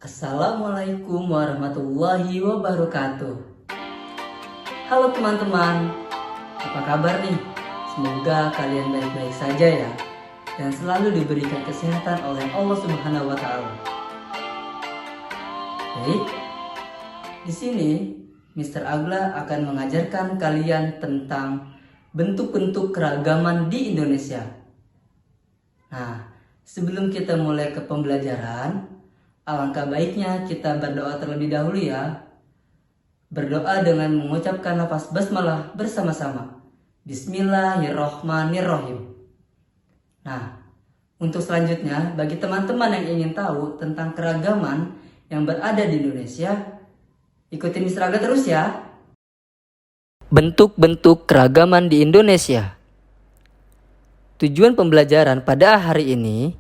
Assalamualaikum warahmatullahi wabarakatuh. Halo teman-teman, apa kabar nih? Semoga kalian baik-baik saja ya, dan selalu diberikan kesehatan oleh Allah Subhanahu wa Ta'ala. Baik, di sini Mr. Agla akan mengajarkan kalian tentang bentuk-bentuk keragaman di Indonesia. Nah, sebelum kita mulai ke pembelajaran, alangkah baiknya kita berdoa terlebih dahulu ya. Berdoa dengan mengucapkan lafaz basmalah bersama-sama. Bismillahirrohmanirrohim. Nah, untuk selanjutnya, bagi teman-teman yang ingin tahu tentang keragaman yang berada di Indonesia, ikutin Mr. Aga terus ya. Bentuk-bentuk keragaman di Indonesia. Tujuan pembelajaran pada hari ini,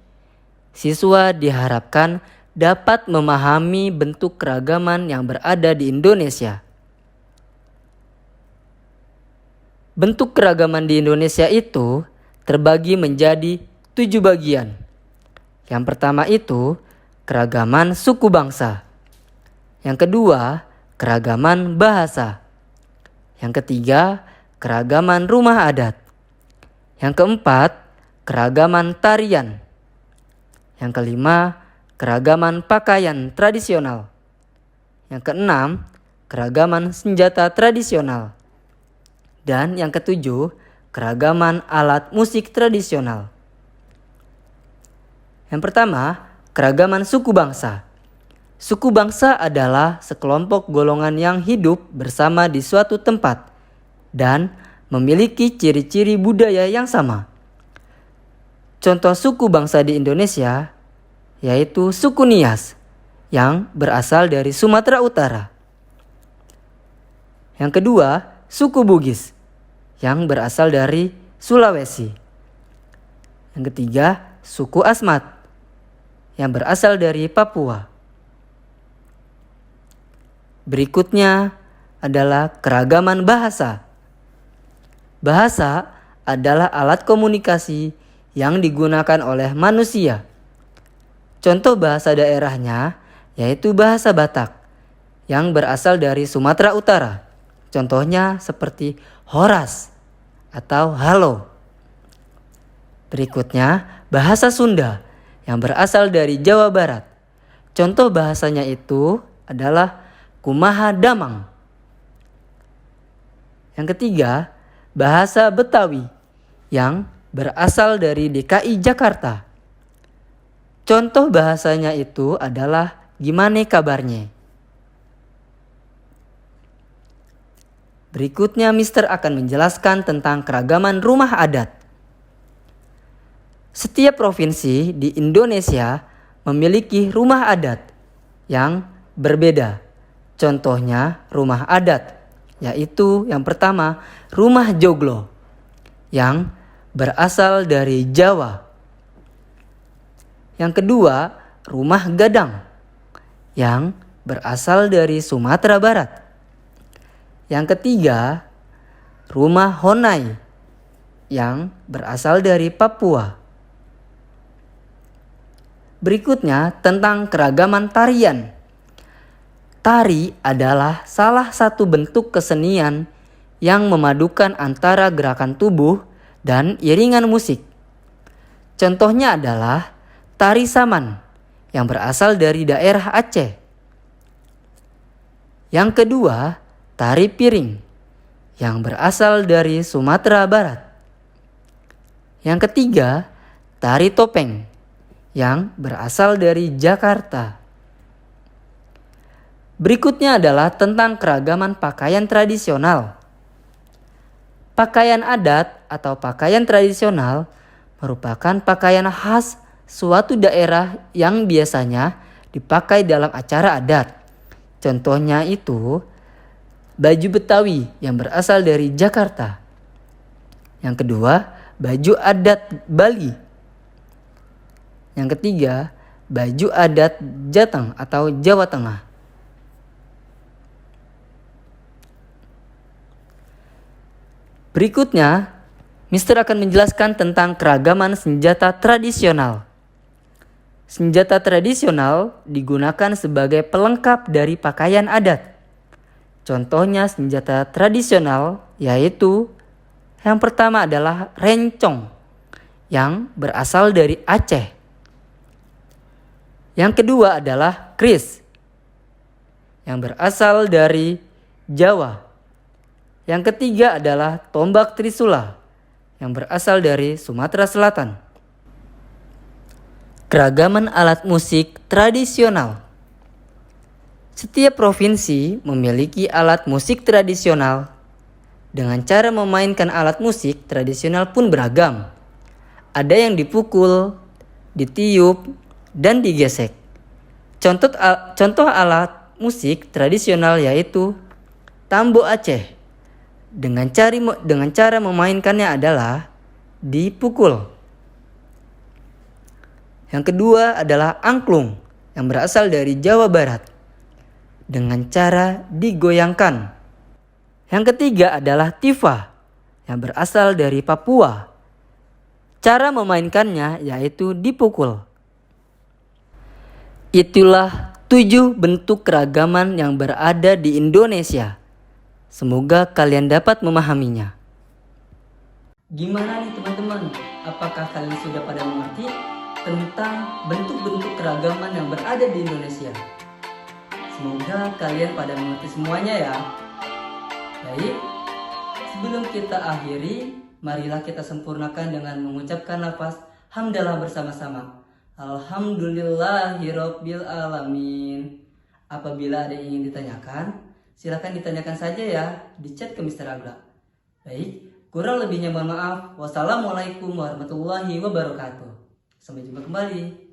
siswa diharapkan dapat memahami bentuk keragaman yang berada di Indonesia. Bentuk keragaman di Indonesia itu terbagi menjadi 7 bagian. Yang pertama itu keragaman suku bangsa. Yang kedua, keragaman bahasa. Yang ketiga, keragaman rumah adat. Yang keempat, keragaman tarian. Yang kelima, keragaman pakaian tradisional. Yang keenam, keragaman senjata tradisional. Dan yang ketujuh, keragaman alat musik tradisional. Yang pertama, keragaman suku bangsa. Suku bangsa adalah sekelompok golongan yang hidup bersama di suatu tempat dan memiliki ciri-ciri budaya yang sama. Contoh suku bangsa di Indonesia yaitu suku Nias yang berasal dari Sumatera Utara. Yang kedua, suku Bugis yang berasal dari Sulawesi. Yang ketiga, suku Asmat yang berasal dari Papua. Berikutnya adalah keragaman bahasa. Bahasa adalah alat komunikasi yang digunakan oleh manusia. Contoh bahasa daerahnya yaitu bahasa Batak yang berasal dari Sumatera Utara. Contohnya seperti horas atau halo. Berikutnya bahasa Sunda yang berasal dari Jawa Barat. Contoh bahasanya itu adalah kumaha damang. Yang ketiga, bahasa Betawi yang berasal dari DKI Jakarta. Contoh bahasanya itu adalah gimana kabarnya. Berikutnya Mister akan menjelaskan tentang keragaman rumah adat. Setiap provinsi di Indonesia memiliki rumah adat yang berbeda. Contohnya rumah adat, yaitu yang pertama rumah joglo yang berasal dari Jawa. Yang kedua, rumah gadang yang berasal dari Sumatera Barat. Yang ketiga, rumah honai yang berasal dari Papua. Berikutnya tentang keragaman tarian. Tari adalah salah satu bentuk kesenian yang memadukan antara gerakan tubuh dan iringan musik. Contohnya adalah tari saman yang berasal dari daerah Aceh. Yang kedua, tari piring yang berasal dari Sumatera Barat. Yang ketiga, tari topeng yang berasal dari Jakarta. Berikutnya adalah tentang keragaman pakaian tradisional. Pakaian adat atau pakaian tradisional merupakan pakaian khas suatu daerah yang biasanya dipakai dalam acara adat. Contohnya itu baju Betawi yang berasal dari Jakarta. Yang kedua, baju adat Bali. Yang ketiga, baju adat Jateng atau Jawa Tengah. Berikutnya, Mister akan menjelaskan tentang keragaman senjata tradisional. Senjata tradisional digunakan sebagai pelengkap dari pakaian adat. Contohnya senjata tradisional yaitu yang pertama adalah rencong yang berasal dari Aceh. Yang kedua adalah kris yang berasal dari Jawa. Yang ketiga adalah tombak trisula yang berasal dari Sumatera Selatan. Keragaman alat musik tradisional. Setiap provinsi memiliki alat musik tradisional. Dengan cara memainkan alat musik tradisional pun beragam. Ada yang dipukul, ditiup, dan digesek. Contoh alat musik tradisional yaitu tambo Aceh. Dengan cara memainkannya adalah dipukul. Yang kedua adalah angklung yang berasal dari Jawa Barat dengan cara digoyangkan. Yang ketiga adalah tifa yang berasal dari Papua. Cara memainkannya yaitu dipukul. Itulah 7 bentuk keragaman yang berada di Indonesia. Semoga kalian dapat memahaminya. Gimana nih teman-teman? Apakah kalian sudah pada mengerti tentang bentuk-bentuk keragaman yang berada di Indonesia? Semoga kalian pada mengerti semuanya ya. Baik, sebelum kita akhiri, marilah kita sempurnakan dengan mengucapkan lafaz hamdalah bersama-sama. Alhamdulillahirabbil alamin. Apabila ada yang ingin ditanyakan, silakan ditanyakan saja ya di chat ke Mr. Agla. Baik, kurang lebihnya mohon maaf. Wassalamualaikum warahmatullahi wabarakatuh. Sampai jumpa kembali.